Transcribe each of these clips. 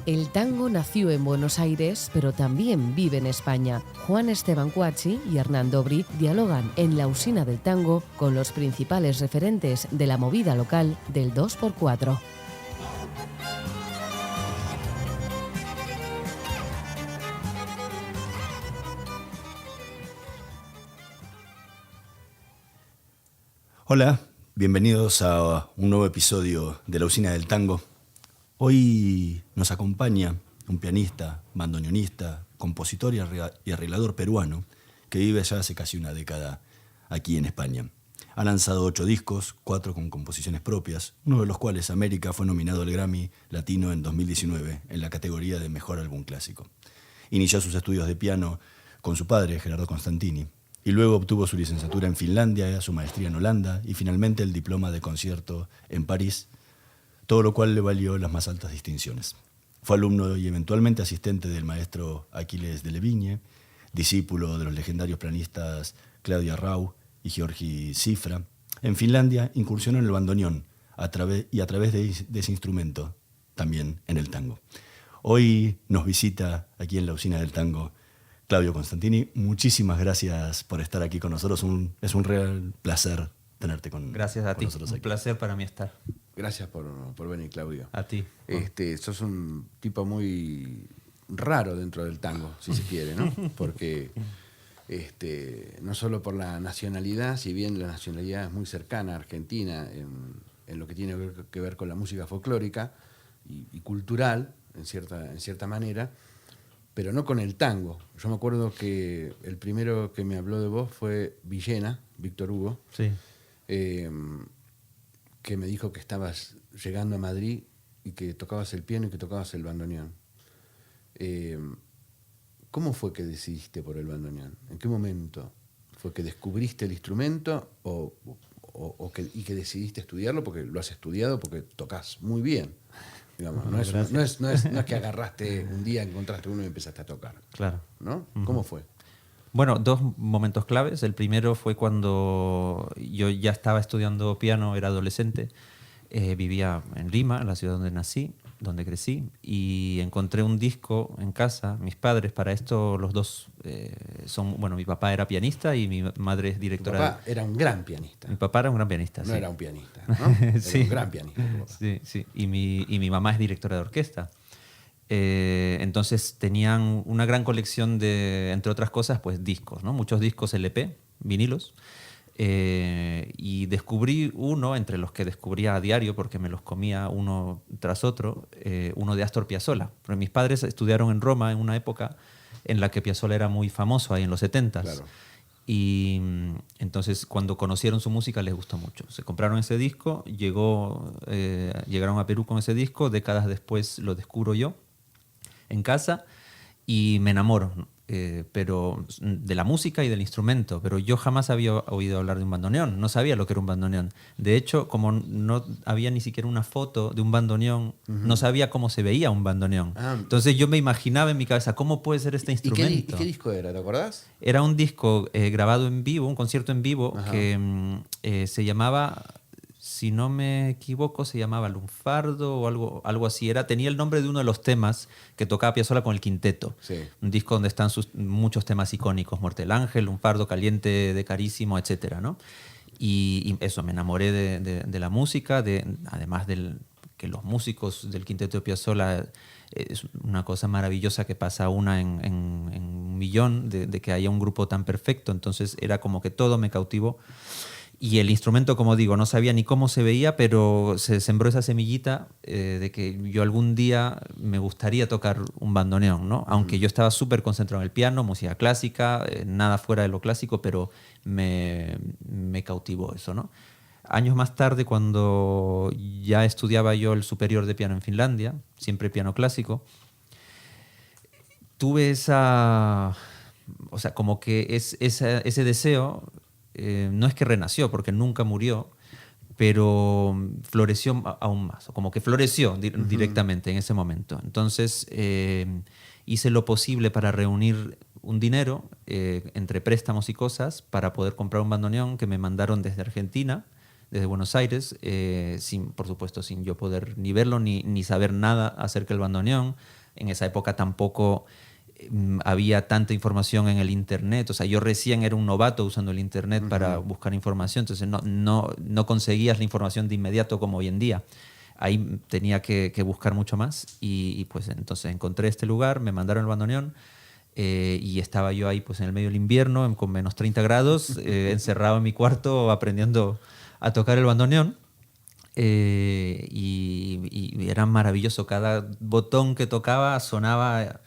El tango nació en Buenos Aires, pero también vive en España. Juan Esteban Cuacchi y Hernán Dobry dialogan en La Usina del Tango con los principales referentes de la movida local del 2x4. Hola, bienvenidos a un nuevo episodio de La Usina del Tango. Hoy nos acompaña un pianista, bandoneonista, compositor y arreglador peruano que vive ya hace casi una década aquí en España. Ha lanzado 8 discos, 4 con composiciones propias, uno de los cuales, América, fue nominado al Grammy Latino en 2019 en la categoría de Mejor Álbum Clásico. Inició sus estudios de piano con su padre, Gerardo Constantini, y luego obtuvo su licenciatura en Finlandia, su maestría en Holanda y finalmente el diploma de concierto en París, todo lo cual le valió las más altas distinciones. Fue alumno y eventualmente asistente del maestro Aquiles de Levigne, discípulo de los legendarios pianistas Claudia Rau y Georgi Cifra. En Finlandia incursionó en el bandoneón a través de ese instrumento, también en el tango. Hoy nos visita aquí en La Usina del Tango Claudio Constantini. Muchísimas gracias por estar aquí con nosotros. Es un real placer tenerte con nosotros. Gracias a ti. Un placer para mí estar. Gracias por venir, Claudio. A ti. Sos un tipo muy raro dentro del tango, si se quiere, ¿no? Porque no solo por la nacionalidad, si bien la nacionalidad es muy cercana a Argentina en lo que tiene que ver con la música folclórica y cultural, en cierta manera, pero no con el tango. Yo me acuerdo que el primero que me habló de vos fue Villena, Víctor Hugo, Sí. Que me dijo que estabas llegando a Madrid y que tocabas el piano y que tocabas el bandoneón. ¿Cómo fue que decidiste por el bandoneón? ¿En qué momento fue que descubriste el instrumento y que decidiste estudiarlo? Porque lo has estudiado, porque tocas muy bien. Digamos, no es que agarraste un día, encontraste uno y empezaste a tocar. Claro. ¿No? ¿Cómo fue? Bueno, 2 momentos claves. El primero fue cuando yo ya estaba estudiando piano, era adolescente. Vivía en Lima, la ciudad donde nací, donde crecí, y encontré un disco en casa. Mis padres, para esto, los dos mi papá era pianista y mi madre es directora. Tu papá era un gran pianista. Mi papá era un gran pianista, no sí. era un pianista, ¿no? Era Sí. un gran pianista. Sí, sí. Y mi mamá es directora de orquesta. Entonces tenían una gran colección de, entre otras cosas, pues discos, ¿no? Muchos discos LP, vinilos. Y descubrí uno, entre los que descubría a diario, porque me los comía uno tras otro, uno de Astor Piazzolla. Porque mis padres estudiaron en Roma en una época en la que Piazzolla era muy famoso, ahí en los 70s. Claro. Y entonces cuando conocieron su música les gustó mucho. Se compraron ese disco, llegaron a Perú con ese disco, décadas después lo descubro yo en casa y me enamoro, pero de la música y del instrumento, pero yo jamás había oído hablar de un bandoneón, no sabía lo que era un bandoneón. De hecho, como no había ni siquiera una foto de un bandoneón, no sabía cómo se veía un bandoneón. Entonces yo me imaginaba en mi cabeza, ¿cómo puede ser este instrumento? ¿Y qué disco era? ¿Te acordás? Era un disco grabado en vivo, un concierto en vivo. Ajá. Que se llamaba, si no me equivoco, se llamaba Lunfardo o algo así. Tenía el nombre de uno de los temas que tocaba Piazzolla con el quinteto. Sí. Un disco donde están muchos temas icónicos, Muerte del Ángel, Lunfardo, Caliente de Carísimo, etc., ¿no? Y eso, me enamoré de la música, además que los músicos del quinteto de Piazzolla es una cosa maravillosa que pasa una en un millón, de que haya un grupo tan perfecto. Entonces era como que todo me cautivó. Y el instrumento, como digo, no sabía ni cómo se veía, pero se sembró esa semillita de que yo algún día me gustaría tocar un bandoneón, ¿no? Aunque yo estaba súper concentrado en el piano, música clásica, nada fuera de lo clásico, pero me cautivó eso, ¿no? Años más tarde, cuando ya estudiaba yo el superior de piano en Finlandia, siempre piano clásico, tuve como que ese deseo, no es que renació, porque nunca murió, pero floreció aún más, o como que floreció directamente en ese momento. Entonces hice lo posible para reunir un dinero entre préstamos y cosas para poder comprar un bandoneón que me mandaron desde Argentina, desde Buenos Aires, por supuesto sin yo poder ni verlo ni saber nada acerca del bandoneón. En esa época tampoco había tanta información en el internet, o sea, yo recién era un novato usando el internet para buscar información, entonces no conseguías la información de inmediato como hoy en día. Ahí tenía que buscar mucho más y pues entonces encontré este lugar, me mandaron el bandoneón y estaba yo ahí pues en el medio del invierno con menos 30 grados, encerrado en mi cuarto aprendiendo a tocar el bandoneón. Y era maravilloso, cada botón que tocaba sonaba,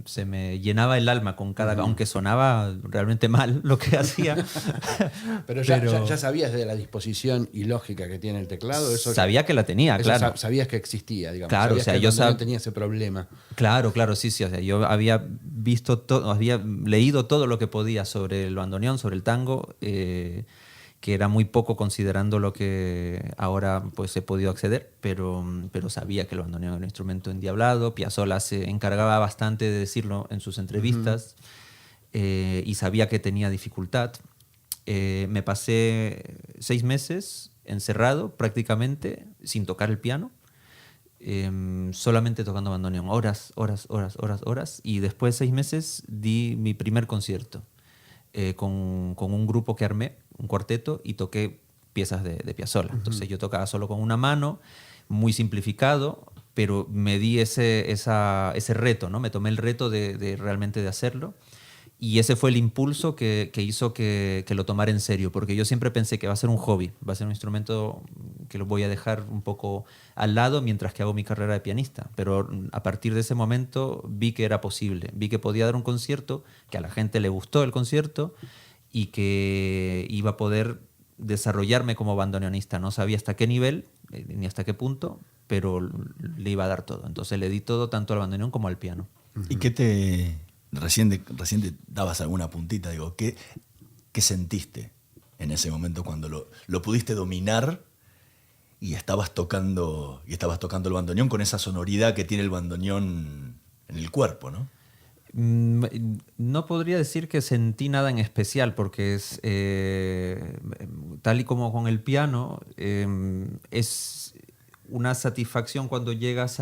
se me llenaba el alma con cada, aunque sonaba realmente mal lo que hacía. Pero ya sabías de la disposición y lógica que tiene el teclado. Eso sabía que la tenía, claro. Sabías que existía, digamos. Claro, sabías que el bandoneón tenía ese problema. Claro, sí. O sea, yo había visto había leído todo lo que podía sobre el bandoneón, sobre el tango, que era muy poco considerando lo que ahora pues he podido acceder, pero sabía que el bandoneón era un instrumento endiablado. Piazzolla se encargaba bastante de decirlo en sus entrevistas, y sabía que tenía dificultad. Me pasé 6 meses encerrado prácticamente sin tocar el piano, solamente tocando bandoneón, horas, y después de 6 meses di mi primer concierto con un grupo que armé, un cuarteto, y toqué piezas de Piazzolla. Entonces yo tocaba solo con una mano, muy simplificado, pero me di ese reto, ¿no? Me tomé el reto de realmente de hacerlo. Y ese fue el impulso que hizo que lo tomara en serio, porque yo siempre pensé que va a ser un hobby, va a ser un instrumento que lo voy a dejar un poco al lado mientras que hago mi carrera de pianista. Pero a partir de ese momento vi que era posible, vi que podía dar un concierto, que a la gente le gustó el concierto y que iba a poder desarrollarme como bandoneonista. No sabía hasta qué nivel ni hasta qué punto, pero le iba a dar todo. Entonces le di todo tanto al bandoneón como al piano. ¿Y qué te... Recién te dabas alguna puntita, digo, ¿qué sentiste en ese momento cuando lo pudiste dominar y estabas tocando el bandoneón con esa sonoridad que tiene el bandoneón en el cuerpo, ¿no? No podría decir que sentí nada en especial, porque es tal y como con el piano, es una satisfacción cuando llegas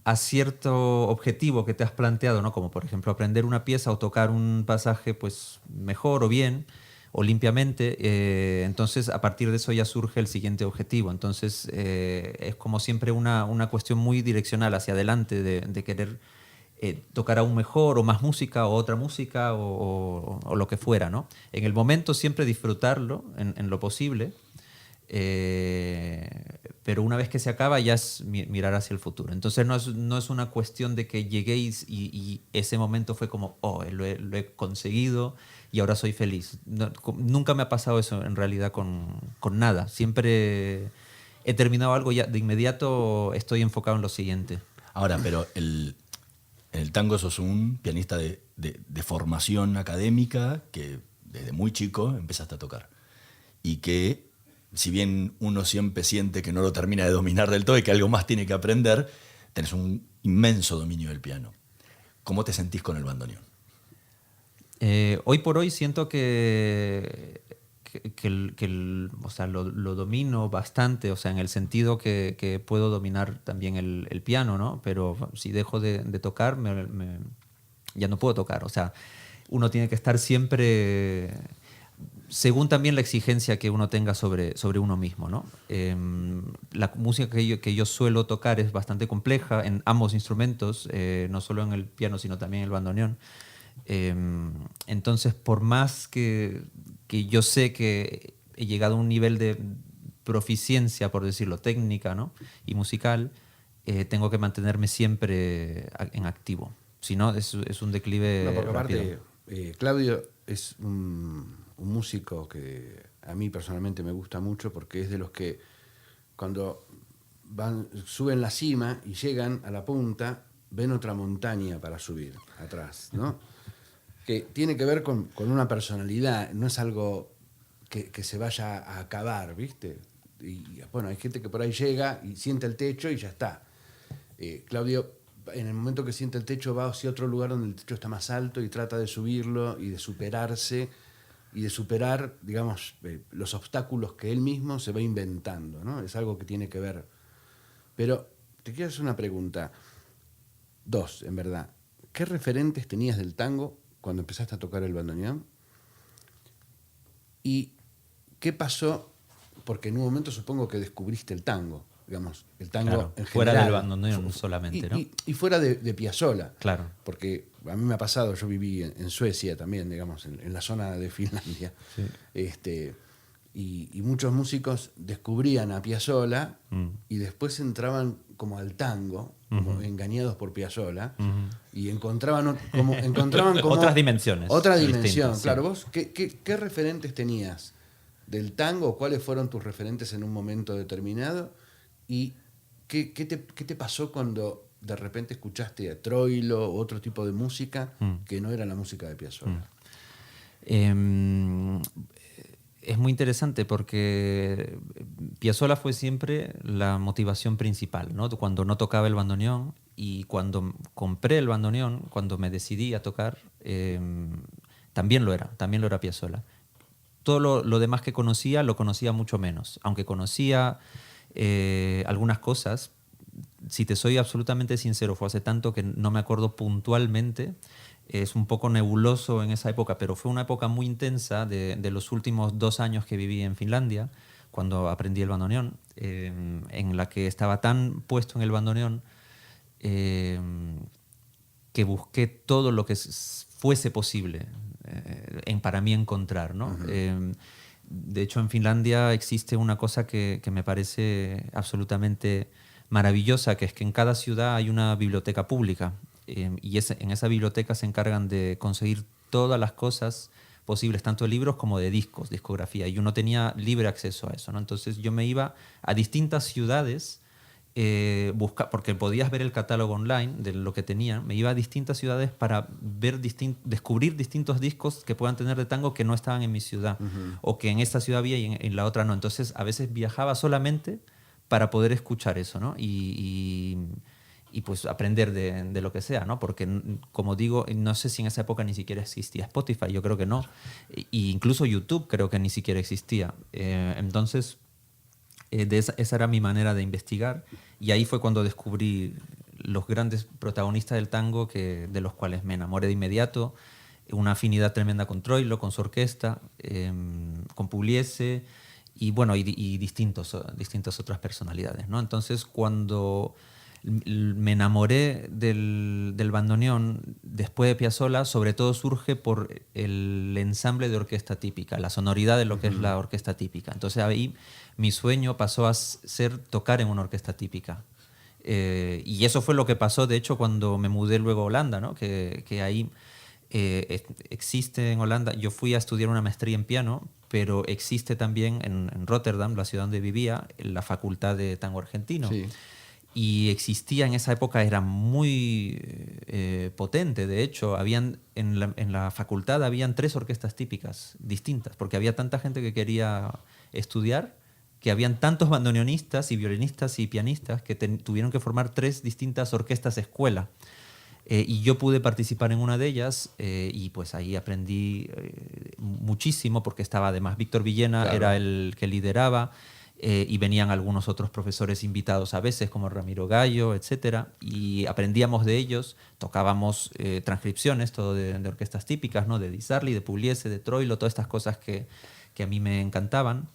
a cierto objetivo que te has planteado, ¿no? Como por ejemplo aprender una pieza o tocar un pasaje pues mejor o bien o limpiamente, entonces a partir de eso ya surge el siguiente objetivo. Entonces es como siempre una cuestión muy direccional hacia adelante de querer tocar aún mejor o más música o otra música o lo que fuera, ¿no? En el momento siempre disfrutarlo en lo posible. Pero una vez que se acaba ya es mirar hacia el futuro. Entonces no es una cuestión de que llegué y ese momento fue como, lo he conseguido y ahora soy feliz. Nunca me ha pasado eso en realidad con nada. Siempre he terminado algo y ya de inmediato estoy enfocado en lo siguiente. Ahora, pero en el tango sos un pianista de formación académica que desde muy chico empezaste a tocar. Y que si bien uno siempre siente que no lo termina de dominar del todo y que algo más tiene que aprender, tenés un inmenso dominio del piano. ¿Cómo te sentís con el bandoneón? Hoy por hoy siento que o sea, lo domino bastante, o sea, en el sentido que puedo dominar también el piano, ¿no? Pero si dejo de tocar, ya no puedo tocar. O sea, uno tiene que estar siempre... según también la exigencia que uno tenga sobre uno mismo, ¿no? La música que yo suelo tocar es bastante compleja en ambos instrumentos, no solo en el piano, sino también en el bandoneón. Entonces, por más que yo sé que he llegado a un nivel de proficiencia, por decirlo, técnica, ¿no? Y musical, tengo que mantenerme siempre en activo. Si no, es un declive porque rápido. Aparte, Claudio es un músico que a mí personalmente me gusta mucho, porque es de los que cuando suben la cima y llegan a la punta, ven otra montaña para subir atrás, ¿no? Que tiene que ver con una personalidad, no es algo que se vaya a acabar, ¿viste? Y bueno, hay gente que por ahí llega y siente el techo y ya está. Claudio, en el momento que siente el techo, va hacia otro lugar donde el techo está más alto y trata de subirlo y de superarse y de superar, digamos, los obstáculos que él mismo se va inventando, ¿no? Es algo que tiene que ver. Pero te quiero hacer una pregunta, dos, en verdad. ¿Qué referentes tenías del tango cuando empezaste a tocar el bandoneón? ¿Y qué pasó? Porque en un momento supongo que descubriste el tango, digamos, el tango Claro, en fuera general. del bandoneón solamente, ¿no? Y fuera de Piazzolla. Claro. Porque a mí me ha pasado, yo viví en Suecia también, digamos, en la zona de Finlandia. Sí. Y muchos músicos descubrían a Piazzolla y después entraban como al tango, como engañados por Piazzolla, y encontraban como otras dimensiones. Otra dimensión, distintas, claro. sí. ¿Vos qué referentes tenías del tango? ¿Cuáles fueron tus referentes en un momento determinado? ¿Y qué te pasó cuando de repente escuchaste a Troilo o otro tipo de música que no era la música de Piazzolla? Es muy interesante porque Piazzolla fue siempre la motivación principal, ¿no? Cuando no tocaba el bandoneón y cuando compré el bandoneón, cuando me decidí a tocar, también lo era Piazzolla. Todo lo demás que conocía, lo conocía mucho menos. Aunque conocía algunas cosas, si te soy absolutamente sincero, fue hace tanto que no me acuerdo puntualmente. Es un poco nebuloso en esa época, pero fue una época muy intensa de los últimos 2 años que viví en Finlandia, cuando aprendí el bandoneón, en la que estaba tan puesto en el bandoneón que busqué todo lo que fuese posible para mí encontrar, ¿no? De hecho, en Finlandia existe una cosa que me parece absolutamente maravillosa, que es que en cada ciudad hay una biblioteca pública. Y en esa biblioteca se encargan de conseguir todas las cosas posibles, tanto de libros como de discos, discografía. Y uno tenía libre acceso a eso, ¿no? Entonces yo me iba a distintas ciudades, porque podías ver el catálogo online de lo que tenían. Me iba a distintas ciudades para descubrir distintos discos que puedan tener de tango que no estaban en mi ciudad, o que en esta ciudad había y en la otra no. Entonces a veces viajaba solamente para poder escuchar eso, ¿no? Y pues aprender de lo que sea, ¿no? Porque, como digo, no sé si en esa época ni siquiera existía Spotify, yo creo que no. E incluso YouTube creo que ni siquiera existía. Entonces, esa era mi manera de investigar. Y ahí fue cuando descubrí los grandes protagonistas del tango, de los cuales me enamoré de inmediato. Una afinidad tremenda con Troilo, con su orquesta, con Pugliese y, bueno, y distintas otras personalidades, ¿no? Entonces, cuando me enamoré del bandoneón después de Piazzolla, sobre todo surge por el ensamble de orquesta típica, la sonoridad de lo que es la orquesta típica. Entonces ahí mi sueño pasó a ser tocar en una orquesta típica. Y eso fue lo que pasó, de hecho, cuando me mudé luego a Holanda, ¿no? Que ahí existe en Holanda, yo fui a estudiar una maestría en piano, pero existe también en Rotterdam, la ciudad donde vivía, la Facultad de Tango Argentino. Sí. Y existía en esa época, era muy potente. De hecho, en la facultad habían 3 orquestas típicas distintas, porque había tanta gente que quería estudiar, que habían tantos bandoneonistas y violinistas y pianistas que tuvieron que formar 3 distintas orquestas escuela. Y yo pude participar en una de ellas y pues ahí aprendí muchísimo, porque estaba además Víctor Villena, claro, era el que lideraba. Y venían algunos otros profesores invitados a veces, como Ramiro Gallo, etc. Y aprendíamos de ellos, tocábamos transcripciones, todo de orquestas típicas, ¿no? De Di Sarli, de Pugliese, de Troilo, todas estas cosas que a mí me encantaban.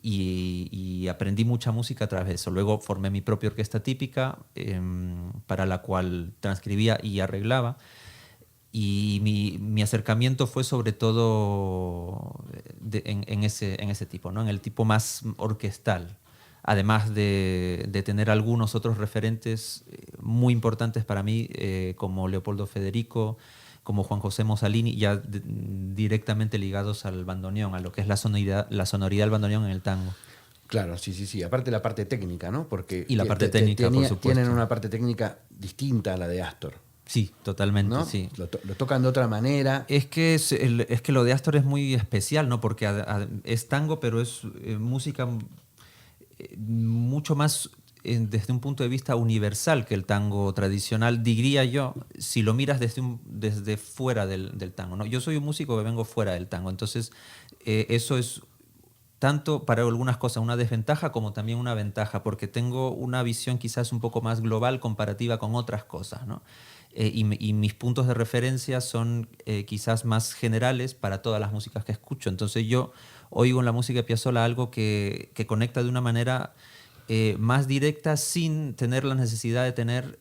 Y aprendí mucha música a través de eso. Luego formé mi propia orquesta típica, para la cual transcribía y arreglaba. Y mi acercamiento fue sobre todo en ese tipo, ¿no? En el tipo más orquestal, además de tener algunos otros referentes muy importantes para mí, como Leopoldo Federico, como Juan José Mosalini, ya directamente ligados al bandoneón, a lo que es la sonoridad del bandoneón en el tango. Claro, sí. Aparte la parte técnica, ¿no? Porque y la parte técnica, por supuesto. Tienen una parte técnica distinta a la de Astor. Sí, totalmente, ¿no? sí. Lo tocan de otra manera. Es que lo de Astor es muy especial, ¿no? Porque es tango, pero es música mucho más desde un punto de vista universal que el tango tradicional, diría yo, si lo miras desde fuera del tango, ¿no? Yo soy un músico que vengo fuera del tango, entonces eso es tanto para algunas cosas una desventaja como también una ventaja, porque tengo una visión quizás un poco más global comparativa con otras cosas, ¿no? Y mis puntos de referencia son quizás más generales para todas las músicas que escucho. Entonces yo oigo en la música de Piazzolla algo que conecta de una manera más directa sin tener la necesidad de tener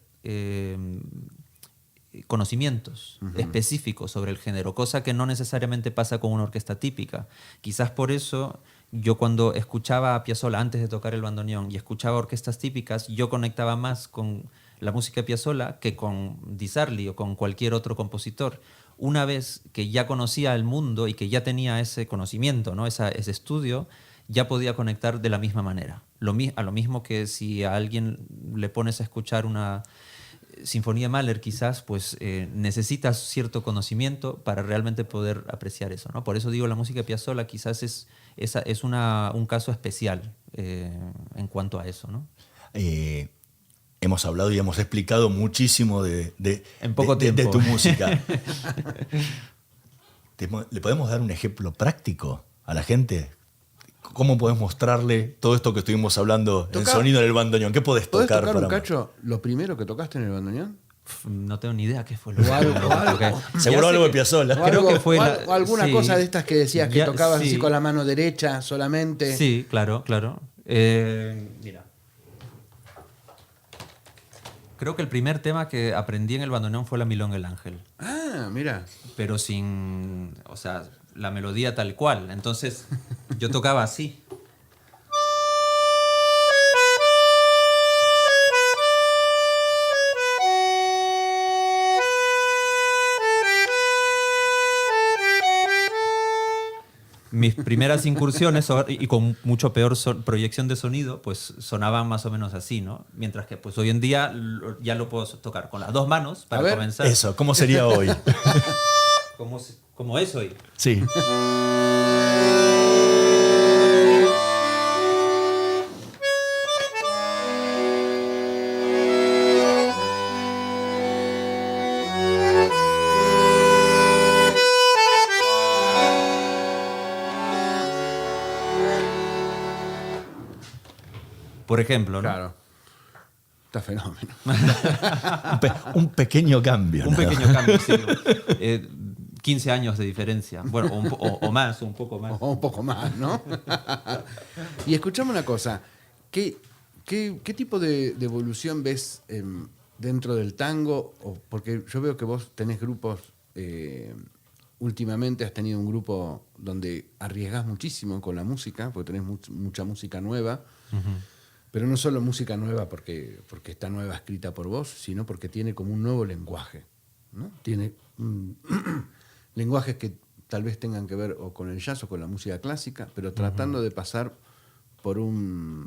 conocimientos específicos sobre el género, cosa que no necesariamente pasa con una orquesta típica. Quizás por eso yo cuando escuchaba a Piazzolla antes de tocar el bandoneón y escuchaba orquestas típicas, yo conectaba más con la música de Piazzolla que con Di Sarli o con cualquier otro compositor. Una vez que ya conocía el mundo y que ya tenía ese conocimiento, ¿no? ese estudio, ya podía conectar de la misma manera. A lo mismo que si a alguien le pones a escuchar una sinfonía de Mahler, quizás pues necesitas cierto conocimiento para realmente poder apreciar eso, ¿no? Por eso digo, la música de Piazzolla quizás es un caso especial en cuanto a eso, ¿no? Hemos hablado y hemos explicado muchísimo en poco tiempo. De tu música. ¿Le podemos dar un ejemplo práctico a la gente? ¿Cómo podés mostrarle todo esto que estuvimos hablando en sonido en el bandoneón? ¿Qué podés tocar? ¿Podés tocar un cacho lo primero que tocaste en el bandoneón? No tengo ni idea qué fue lo Seguro algo de Piazzolla. Creo que fue o alguna sí. cosa de estas que decías que tocabas sí. así con la mano derecha solamente. Sí, claro. Mira. Creo que el primer tema que aprendí en el bandoneón fue la Milonga El Ángel. Ah, mira. Pero sin, o sea, la melodía tal cual. Entonces yo tocaba así. Mis primeras incursiones, y con mucho peor proyección de sonido, pues sonaban más o menos así, ¿no? Mientras que pues hoy en día ya lo puedo tocar con las dos manos para comenzar. Eso, ¿cómo sería hoy? Como es hoy. Sí. Por ejemplo, ¿no? Claro. Está fenómeno. Un pequeño cambio. Un pequeño cambio, sí. 15 años de diferencia. Bueno, o más, un poco más. O un poco más, ¿no? Y escuchame una cosa. ¿Qué tipo de evolución ves dentro del tango? Porque yo veo que vos tenés grupos... últimamente has tenido un grupo donde arriesgás muchísimo con la música, porque tenés mucha música nueva. Pero no solo música nueva porque está nueva escrita por vos, sino porque tiene como un nuevo lenguaje, ¿no? Tiene lenguajes que tal vez tengan que ver o con el jazz o con la música clásica, pero tratando de pasar por una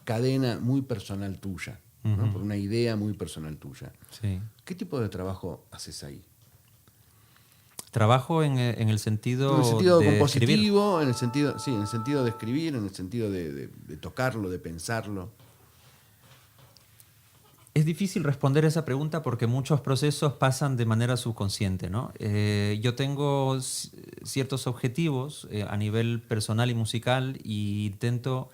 cadena muy personal tuya, ¿no? Por una idea muy personal tuya. Sí. ¿Qué tipo de trabajo haces ahí? Trabajo en el sentido, en el sentido de compositivo, escribir. en el sentido de escribir, en el sentido de tocarlo, de pensarlo. Es difícil responder esa pregunta porque muchos procesos pasan de manera subconsciente, ¿no? Yo tengo ciertos objetivos a nivel personal y musical y intento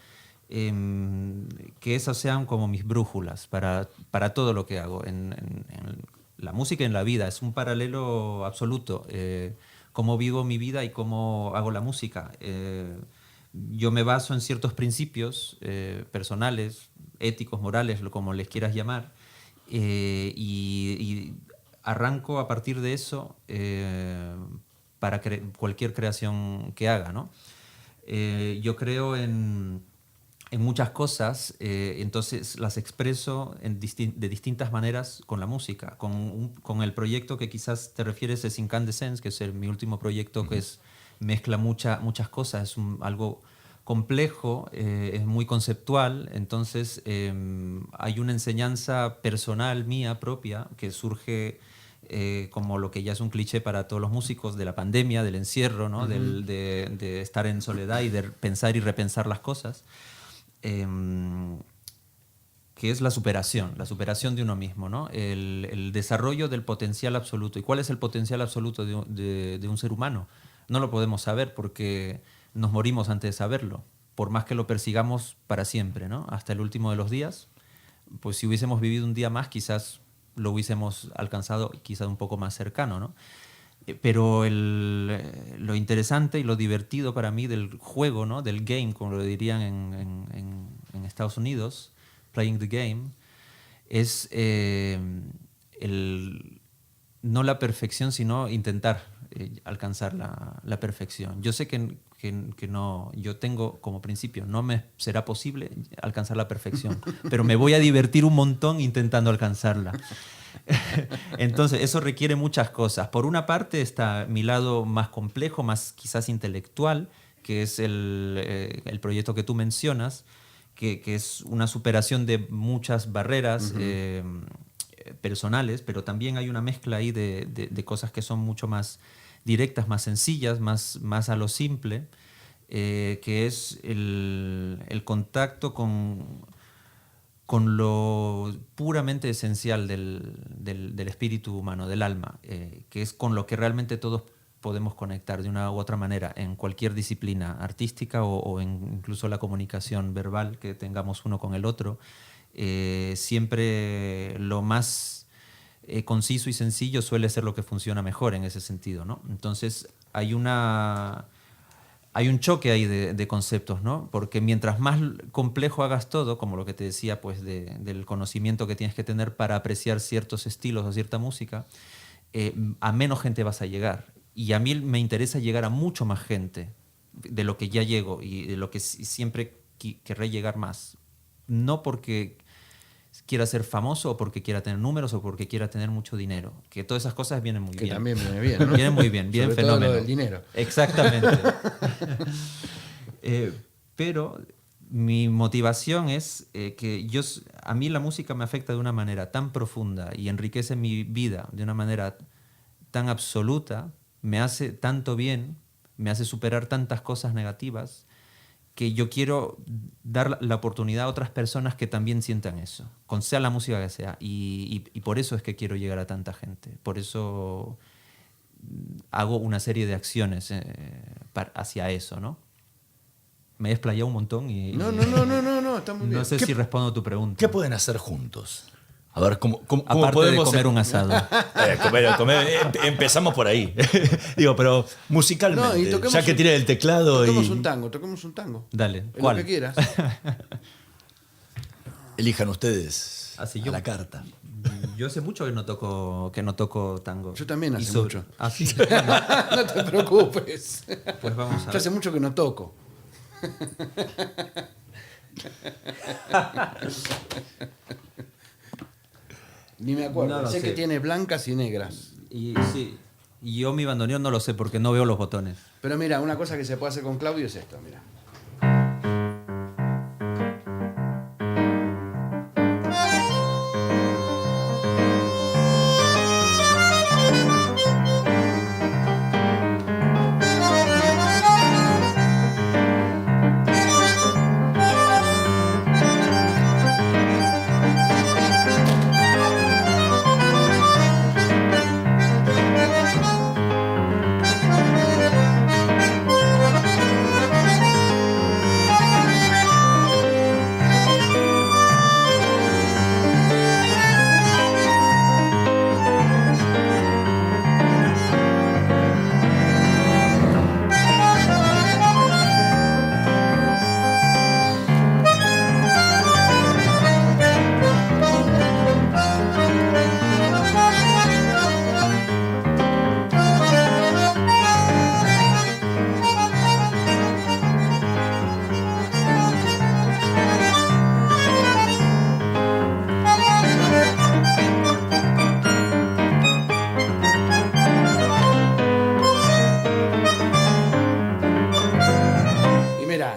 que esas sean como mis brújulas para todo lo que hago en la música y en la vida. Es un paralelo absoluto. Cómo vivo mi vida y cómo hago la música. Yo me baso en ciertos principios personales, éticos, morales, como les quieras llamar, y arranco a partir de eso para cualquier creación que haga, ¿no? Yo creo en muchas cosas, entonces las expreso de distintas maneras con la música. Con el proyecto que quizás te refieres es Incandescence, que es mi último proyecto, que mezcla muchas cosas, es algo complejo, es muy conceptual, entonces hay una enseñanza personal mía propia que surge como lo que ya es un cliché para todos los músicos, de la pandemia, del encierro, ¿no? De estar en soledad y de pensar y repensar las cosas. que es la superación de uno mismo, ¿no? El desarrollo del potencial absoluto. ¿Y cuál es el potencial absoluto de un ser humano? No lo podemos saber porque nos morimos antes de saberlo, por más que lo persigamos para siempre, ¿no? Hasta el último de los días. Pues si hubiésemos vivido un día más, quizás lo hubiésemos alcanzado quizás un poco más cercano, ¿no? Pero lo interesante y lo divertido para mí del juego, ¿no? Del game, como lo dirían en Estados Unidos, playing the game, es no la perfección, sino intentar alcanzar la perfección. Yo sé que no, yo tengo como principio, no me será posible alcanzar la perfección, pero me voy a divertir un montón intentando alcanzarla. Entonces, eso requiere muchas cosas. Por una parte está mi lado más complejo, más quizás intelectual, que es el proyecto que tú mencionas, que es una superación de muchas barreras personales, pero también hay una mezcla ahí de cosas que son mucho más directas, más sencillas, más a lo simple, que es el contacto con lo puramente esencial del espíritu humano, del alma, que es con lo que realmente todos podemos conectar de una u otra manera en cualquier disciplina artística o incluso la comunicación verbal que tengamos uno con el otro. Siempre lo más conciso y sencillo suele ser lo que funciona mejor en ese sentido, ¿no? Entonces hay un choque ahí de conceptos, ¿no? Porque mientras más complejo hagas todo, como lo que te decía, pues del conocimiento que tienes que tener para apreciar ciertos estilos o cierta música, a menos gente vas a llegar. Y a mí me interesa llegar a mucho más gente de lo que ya llego y de lo que siempre querré llegar más. No porque quiera ser famoso o porque quiera tener números o porque quiera tener mucho dinero. Que todas esas cosas vienen muy bien. Que también viene bien, ¿no? Vienen muy bien, vienen fenómeno. Sobre todo lo del dinero. Exactamente. Pero mi motivación es que a mí la música me afecta de una manera tan profunda y enriquece mi vida de una manera tan absoluta, me hace tanto bien, me hace superar tantas cosas negativas, que yo quiero dar la oportunidad a otras personas que también sientan eso, con sea la música que sea. Y por eso es que quiero llegar a tanta gente. Por eso hago una serie de acciones hacia eso, ¿no? Me he explayado un montón y... No, está muy bien. No sé si respondo a tu pregunta. ¿Qué pueden hacer juntos? A ver, ¿cómo Aparte podemos de comer un asado. Empezamos por ahí. Digo, pero musicalmente, No, y toquemos ya que tiene el teclado toquemos y... un tango. Dale, En ¿cuál? lo que quieras. Elijan ustedes Así a yo- la carta. Yo hace mucho que no toco tango. Yo también hace Y sobre- mucho. Ah, sí. No te preocupes. Pues vamos a Yo hace mucho que no toco. Ni me acuerdo. No lo sé sé. que tiene blancas y negras. Y sí, y yo mi bandoneón no lo sé porque no veo los botones. Pero mira, una cosa que se puede hacer con Claudio es esto, mira.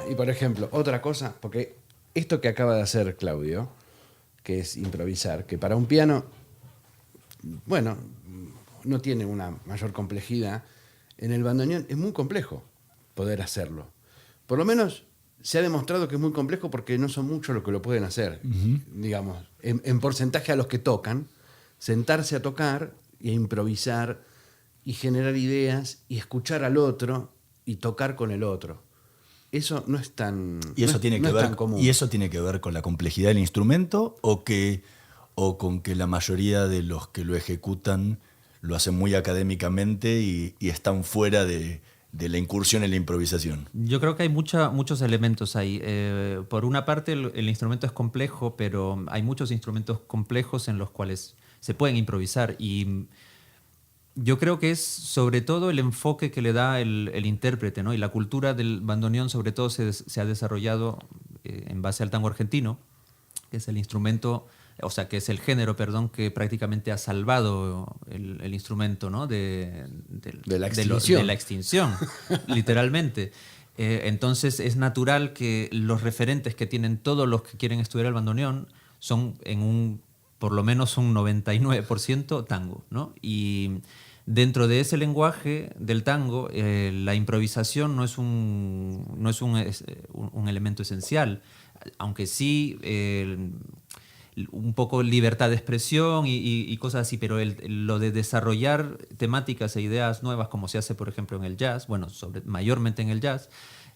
Y por ejemplo, otra cosa, porque esto que acaba de hacer Claudio, que es improvisar, que para un piano, bueno, no tiene una mayor complejidad, en el bandoneón es muy complejo poder hacerlo. Por lo menos se ha demostrado que es muy complejo porque no son muchos los que lo pueden hacer. Digamos, en porcentaje a los que tocan, sentarse a tocar e improvisar y generar ideas y escuchar al otro y tocar con el otro. Eso no es tan, ¿Y eso, tiene no que es ver, tan común. ¿Y eso tiene que ver con la complejidad del instrumento o con que la mayoría de los que lo ejecutan lo hacen muy académicamente y están fuera de la incursión en la improvisación? Yo creo que hay muchos elementos ahí. Por una parte, el instrumento es complejo, pero hay muchos instrumentos complejos en los cuales se pueden improvisar. Y yo creo que es sobre todo el enfoque que le da el intérprete, ¿no? Y la cultura del bandoneón sobre todo se ha desarrollado en base al tango argentino, que es el instrumento, o sea, que es el género, perdón, que prácticamente ha salvado el instrumento, ¿no? de la extinción. De la extinción, literalmente. Entonces es natural que los referentes que tienen todos los que quieren estudiar el bandoneón son por lo menos un 99% tango, ¿no? Y dentro de ese lenguaje del tango, la improvisación no es un elemento esencial, aunque sí un poco libertad de expresión y cosas así, pero lo de desarrollar temáticas e ideas nuevas, como se hace, por ejemplo, en el jazz, bueno, mayormente en el jazz,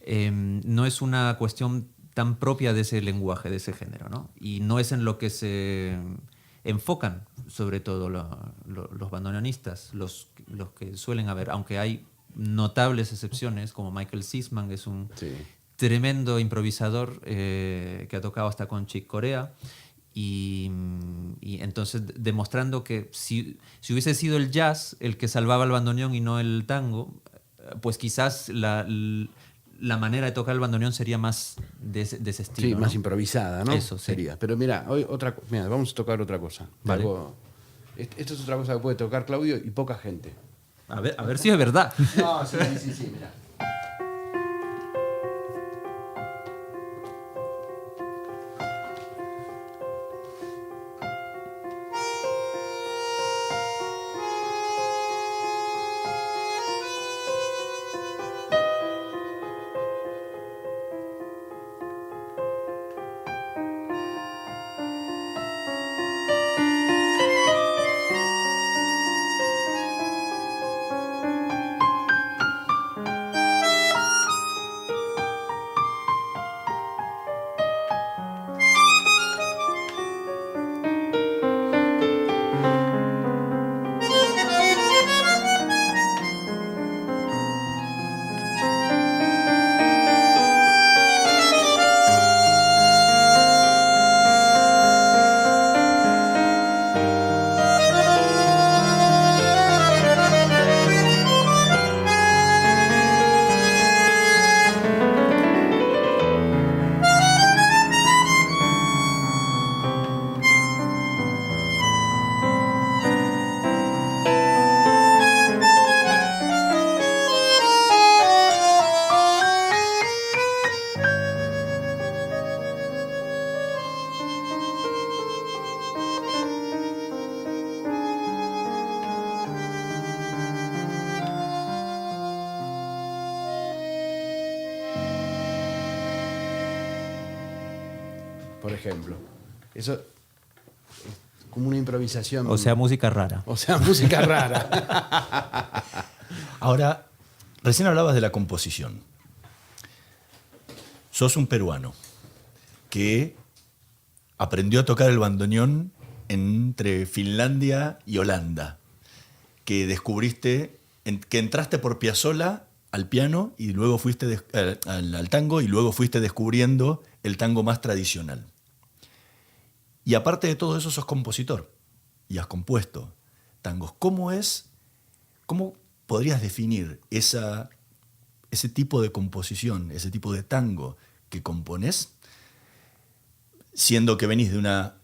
no es una cuestión tan propia de ese lenguaje, de ese género, ¿no? Y no es en lo que se enfocan, sobre todo los bandoneonistas, los que suelen haber, aunque hay notables excepciones, como Michael Sisman, que es un tremendo improvisador que ha tocado hasta con Chick Corea. Y entonces demostrando que si hubiese sido el jazz el que salvaba el bandoneón y no el tango, pues quizás la manera de tocar el bandoneón sería más de ese estilo. Sí, ¿no? más improvisada, ¿no? Eso, sí. Sería. Pero mira, vamos a tocar otra cosa. Vale. Esto es otra cosa que puede tocar Claudio y poca gente. A ver si es verdad. No, sí, mira. Por ejemplo. Eso es como una improvisación. O sea, música rara. O sea, música rara. Ahora, recién hablabas de la composición. Sos un peruano que aprendió a tocar el bandoneón entre Finlandia y Holanda, que descubriste, que entraste por Piazzolla al piano y luego fuiste al tango y luego fuiste descubriendo el tango más tradicional. Y aparte de todo eso, sos compositor y has compuesto tangos. ¿Cómo podrías definir ese tipo de composición, ese tipo de tango que componés, siendo que venís de una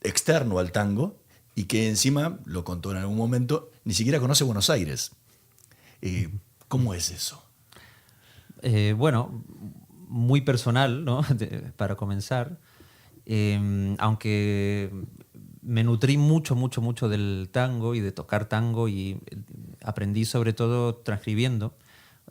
externo al tango y que encima, lo contó en algún momento, ni siquiera conoce Buenos Aires? ¿Cómo es eso? Bueno, muy personal, ¿no? Para comenzar. Aunque me nutrí mucho del tango y de tocar tango y aprendí sobre todo transcribiendo,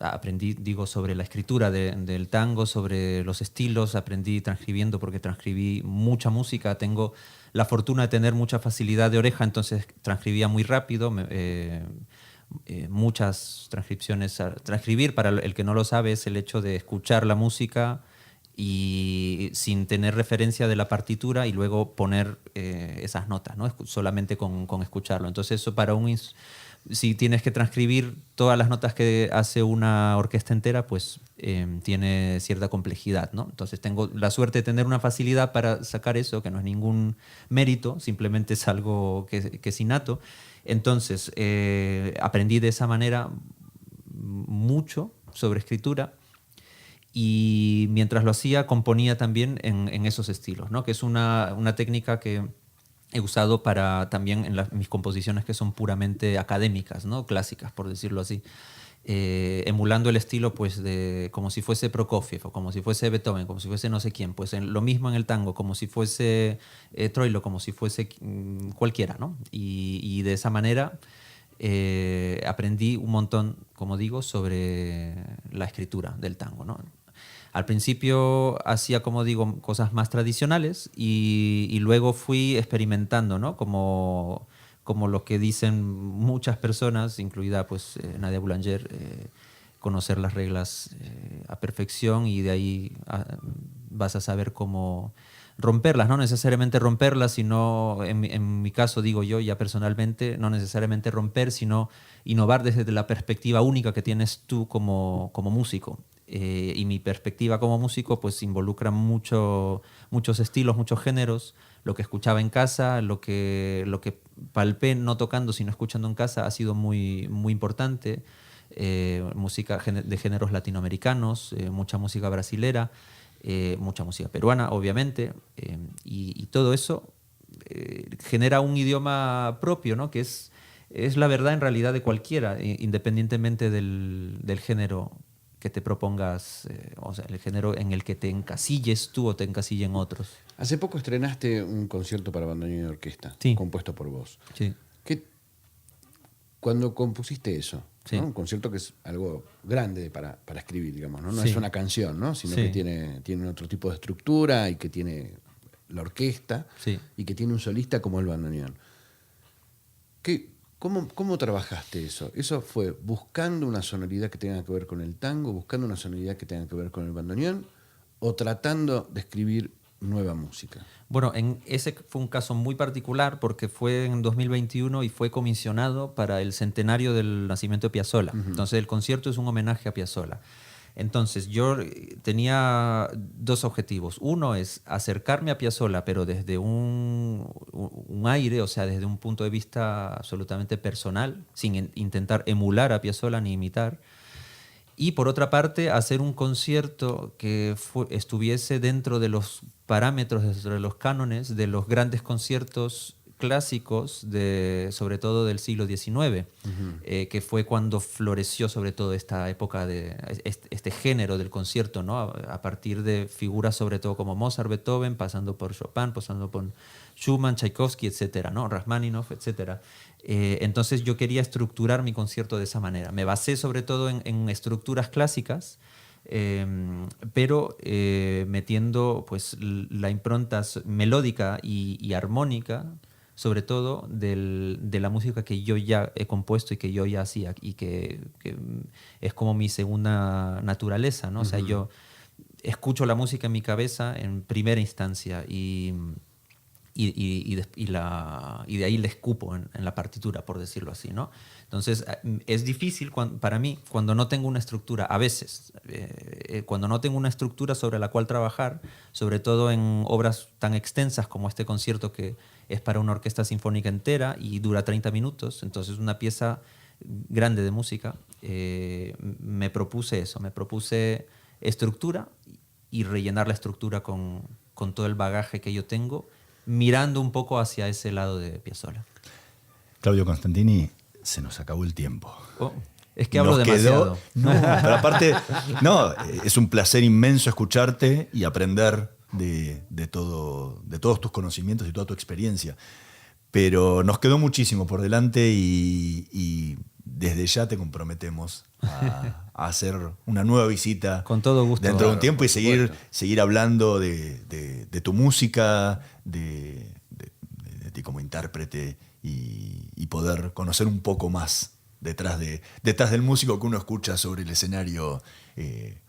aprendí, digo, sobre la escritura del tango, sobre los estilos, aprendí transcribiendo porque transcribí mucha música, tengo la fortuna de tener mucha facilidad de oreja, entonces transcribía muy rápido, muchas transcripciones. Transcribir, para el que no lo sabe, es el hecho de escuchar la música y sin tener referencia de la partitura y luego poner esas notas, ¿no? Solamente con escucharlo. Entonces eso para si tienes que transcribir todas las notas que hace una orquesta entera, pues tiene cierta complejidad, ¿no? Entonces tengo la suerte de tener una facilidad para sacar eso, que no es ningún mérito, simplemente es algo que es innato. Entonces aprendí de esa manera mucho sobre escritura y mientras lo hacía componía también en esos estilos, ¿no? Que es una técnica que he usado para también en mis composiciones que son puramente académicas, ¿no? Clásicas, por decirlo así, emulando el estilo pues como si fuese Prokofiev o como si fuese Beethoven, como si fuese no sé quién, pues lo mismo en el tango, como si fuese Troilo, como si fuese cualquiera, ¿no? Y de esa manera aprendí un montón, como digo, sobre la escritura del tango, ¿no? Al principio hacía, como digo, cosas más tradicionales y luego fui experimentando, ¿no? Como lo que dicen muchas personas, incluida pues, Nadia Boulanger, conocer las reglas a perfección y de ahí vas a saber cómo romperlas. No necesariamente romperlas, sino, en mi caso, digo yo ya personalmente, no necesariamente romper, sino innovar desde la perspectiva única que tienes tú como músico. Y mi perspectiva como músico pues involucra muchos estilos, muchos géneros. Lo que escuchaba en casa, lo que palpé no tocando sino escuchando en casa ha sido muy, muy importante. Música de géneros latinoamericanos, mucha música brasilera, mucha música peruana obviamente, y todo eso genera un idioma propio, ¿no? Que es la verdad en realidad de cualquiera, independientemente del género que te propongas, o sea, el género en el que te encasilles tú o te encasillen otros. Hace poco estrenaste un concierto para bandoneón y orquesta, sí, compuesto por vos. Sí. Cuando compusiste eso, sí, ¿no? Un concierto que es algo grande para escribir, digamos, ¿no? No sí, es una canción, ¿no? Sino sí, que tiene otro tipo de estructura y que tiene la orquesta, sí, y que tiene un solista como el bandoneón. ¿Cómo trabajaste eso? ¿Eso fue buscando una sonoridad que tenga que ver con el tango, buscando una sonoridad que tenga que ver con el bandoneón, o tratando de escribir nueva música? Bueno, ese fue un caso muy particular porque fue en 2021 y fue comisionado para el centenario del nacimiento de Piazzolla. Uh-huh. Entonces el concierto es un homenaje a Piazzolla. Entonces yo tenía dos objetivos. Uno es acercarme a Piazzolla, pero desde un aire, o sea, desde un punto de vista absolutamente personal, sin intentar emular a Piazzolla ni imitar. Y por otra parte, hacer un concierto que estuviese dentro de los parámetros, dentro de los cánones de los grandes conciertos clásicos, sobre todo del siglo XIX, uh-huh. Que fue cuando floreció sobre todo esta época de este género del concierto, ¿no? A partir de figuras sobre todo como Mozart, Beethoven, pasando por Chopin, pasando por Schumann, Tchaikovsky, etcétera, ¿no? Rachmaninoff, etcétera. Entonces yo quería estructurar mi concierto de esa manera. Me basé sobre todo en estructuras clásicas, pero metiendo pues la impronta melódica y armónica, sobre todo de la música que yo ya he compuesto y que yo ya hacía, y que es como mi segunda naturaleza, ¿no? Uh-huh. O sea, yo escucho la música en mi cabeza en primera instancia y de ahí le escupo en la partitura, por decirlo así, ¿no? Entonces, es difícil para mí cuando no tengo una estructura, a veces, cuando no tengo una estructura sobre la cual trabajar, sobre todo en obras tan extensas como este concierto que es para una orquesta sinfónica entera y dura 30 minutos, entonces una pieza grande de música, me propuse eso, me propuse estructura y rellenar la estructura con todo el bagaje que yo tengo, mirando un poco hacia ese lado de Piazzolla. Claudio Constantini, se nos acabó el tiempo. Oh, es que hablo demasiado. No, pero aparte, no, es un placer inmenso escucharte y aprender de todos tus conocimientos y toda tu experiencia. Pero nos quedó muchísimo por delante y desde ya te comprometemos a hacer una nueva visita. Con todo gusto. Dentro de un Claro, tiempo y por supuesto. seguir hablando de tu música, de ti como intérprete y poder conocer un poco más detrás del músico que uno escucha sobre el escenario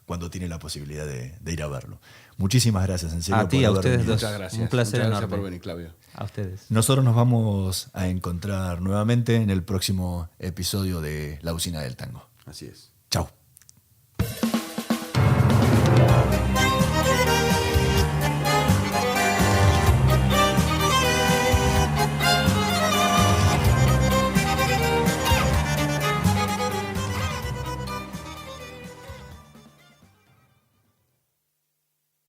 cuando tiene la posibilidad de ir a verlo. Muchísimas gracias, en serio. A ti, por a haber ustedes venido. dos. Muchas gracias. Un placer Muchas gracias enorme. por venir, Claudio. A ustedes. Nosotros nos vamos a encontrar nuevamente en el próximo episodio de La Usina del Tango. Así es.